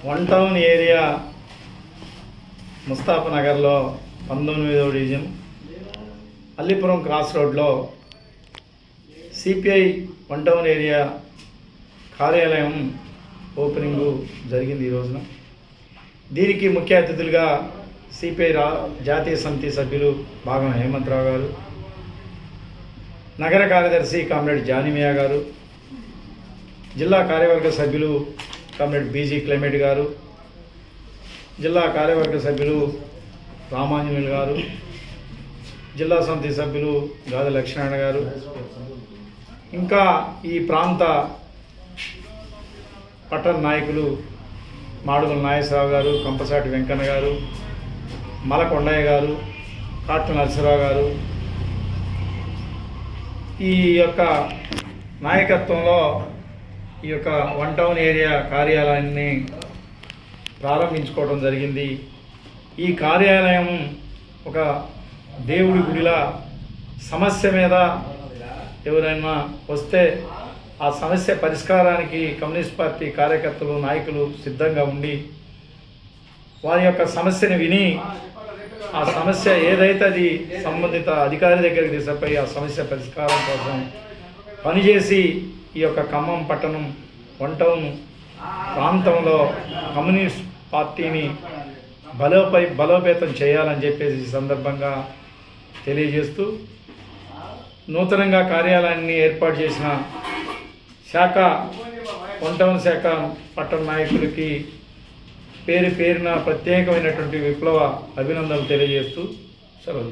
One town area ముస్తాఫనగర్లో 19వ division Allipuram cross రోడ్లో సిపిఐ వన్ టౌన్ ఏరియా కార్యాలయం ఓపెనింగు జరిగింది ఈ రోజున. దీనికి ముఖ్య అతిథులుగా సిపిఐ జాతీయ సమితి సభ్యులు భాగం హేమంతరావు గారు, నగర కార్యదర్శి కామ్రేడ్ జానిమియా గారు, జిల్లా కార్యవర్గ సభ్యులు కామ్రేడ్ బీజీ క్లైమేట్ గారు, జిల్లా కార్యవర్గ సభ్యులు రామాంజనేయులు గారు, జిల్లా సమితి సభ్యులు గాది లక్ష్మీనారాయణ గారు, ఇంకా ఈ ప్రాంత పట్టణ నాయకులు మాడుగుల నాగేశ్వరరావు గారు, కంపసాటి వెంకన్న గారు, మలకొండయ్య గారు, కాట్ల నరసింహరావు గారు, ఈ యొక్క నాయకత్వంలో ఈ యొక్క వన్ టౌన్ ఏరియా కార్యాలయాన్ని ప్రారంభించుకోవడం జరిగింది. ఈ కార్యాలయం ఒక దేవుడి గుడిలా సమస్య మీద ఎవరైనా వస్తే ఆ సమస్య పరిష్కారానికి కమ్యూనిస్ట్ పార్టీ కార్యకర్తలు నాయకులు సిద్ధంగా ఉండి వారి యొక్క సమస్యను విని ఆ సమస్య ఏదైతే అది సంబంధిత అధికారి దగ్గరికి తీసుకుపోయి ఆ సమస్య పరిష్కారం కోసం పనిచేసి ఈ యొక్క ఖమ్మం పట్టణం వన్ టౌన్ ప్రాంతంలో కమ్యూనిస్ట్ పార్టీని బలోపేతం చేయాలని చెప్పేసి ఈ సందర్భంగా తెలియజేస్తూ నూతనంగా కార్యాలయాన్ని ఏర్పాటు చేసిన శాఖ వన్ టౌన్ శాఖ పట్టణ నాయకులకి పేరున ప్రత్యేకమైనటువంటి విప్లవ అభినందనలు తెలియజేస్తూ సెలవు.